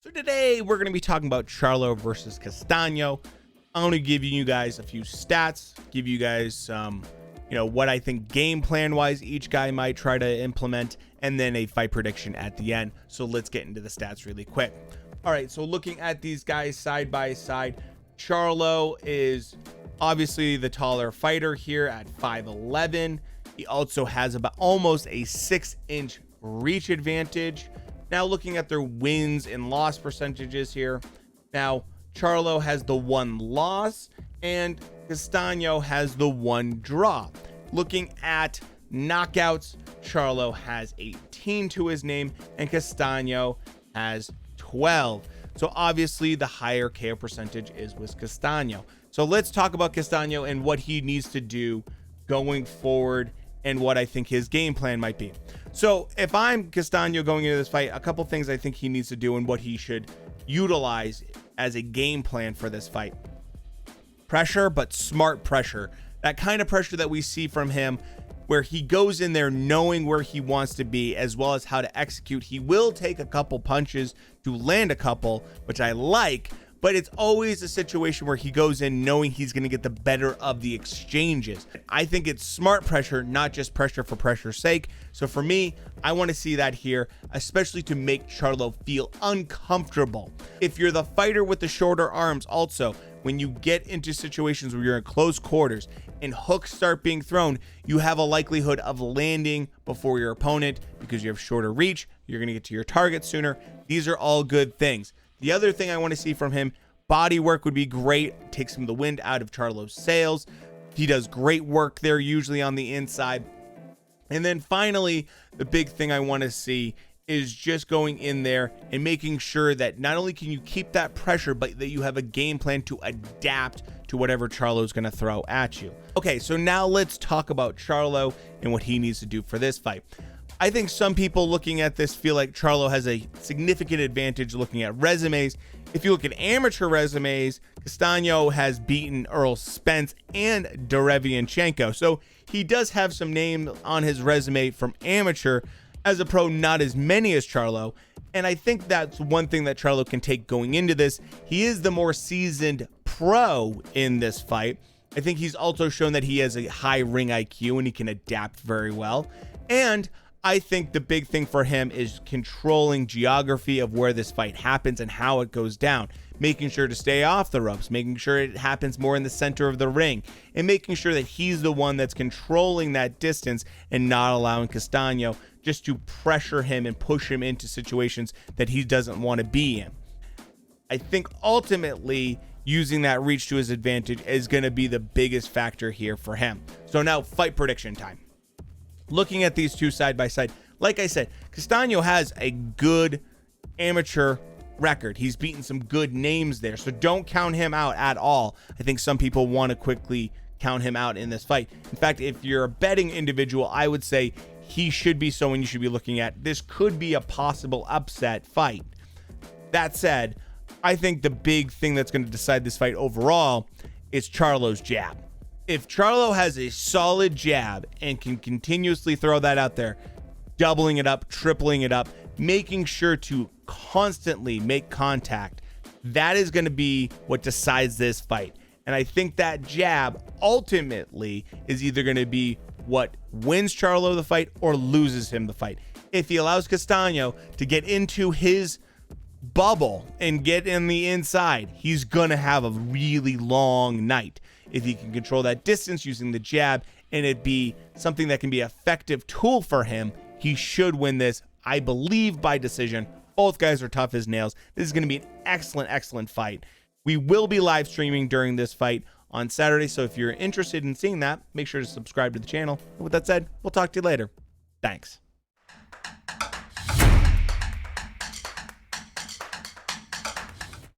So today we're going to be talking about Charlo versus Castano. I'm going to give you guys a few stats, give you guys some, what I think game plan wise each guy might try to implement, and then a fight prediction at the end. So let's get into the stats really quick. All right, so looking at these guys side by side, Charlo is obviously the taller fighter here at 5'11". He also has about almost a 6-inch reach advantage. Now looking at their wins and loss percentages here. Now Charlo has the 1 loss and Castano has the 1 draw. Looking at knockouts, Charlo has 18 to his name and Castano has 12. So obviously the higher KO percentage is with Castano. So let's talk about Castano and what he needs to do going forward and what I think his game plan might be. So if I'm Castano going into this fight, a couple things I think he needs to do and what he should utilize as a game plan for this fight. Pressure, but smart pressure. That kind of pressure that we see from him where he goes in there knowing where he wants to be as well as how to execute. He will take a couple punches to land a couple, which I like, but it's always a situation where he goes in knowing he's going to get the better of the exchanges. I think it's smart pressure, not just pressure for pressure's sake. So for me, I want to see that here, especially to make Charlo feel uncomfortable. If you're the fighter with the shorter arms also, when you get into situations where you're in close quarters and hooks start being thrown, you have a likelihood of landing before your opponent because you have shorter reach. You're going to get to your target sooner. These are all good things. The other thing I want to see from him, body work would be great. Takes some of the wind out of Charlo's sails. He does great work there, usually on the inside. And then finally, the big thing I want to see is just going in there and making sure that not only can you keep that pressure, but that you have a game plan to adapt to whatever Charlo's going to throw at you. Okay, so now let's talk about Charlo and what he needs to do for this fight. I think some people looking at this feel like Charlo has a significant advantage looking at resumes. If you look at amateur resumes, Castano has beaten Earl Spence and Derevianchenko. So he does have some name on his resume from amateur. As a pro, not as many as Charlo. And I think that's one thing that Charlo can take going into this. He is the more seasoned pro in this fight. I think he's also shown that he has a high ring IQ and he can adapt very well. And I think the big thing for him is controlling geography of where this fight happens and how it goes down, making sure to stay off the ropes, making sure it happens more in the center of the ring, and making sure that he's the one that's controlling that distance and not allowing Castano just to pressure him and push him into situations that he doesn't want to be in. I think ultimately using that reach to his advantage is going to be the biggest factor here for him. So now fight prediction time. Looking at these two side by side, like I said, Castano has a good amateur record. He's beaten some good names there, so don't count him out at all. I think some people want to quickly count him out in this fight. In fact, if you're a betting individual, I would say he should be someone you should be looking at. This could be a possible upset fight. That said, I think the big thing that's going to decide this fight overall is Charlo's jab. If Charlo has a solid jab and can continuously throw that out there, doubling it up, tripling it up, making sure to constantly make contact, that is going to be what decides this fight. And I think that jab ultimately is either going to be what wins Charlo the fight or loses him the fight. If he allows Castano to get into his bubble and get in the inside, he's going to have a really long night. If he can control that distance using the jab and it be something that can be an effective tool for him, he should win this, I believe, by decision. Both guys are tough as nails. This is going to be an excellent fight. We will be live streaming during this fight on Saturday, so if you're interested in seeing that, make sure to subscribe to the channel. And with that said, we'll talk to you later. Thanks.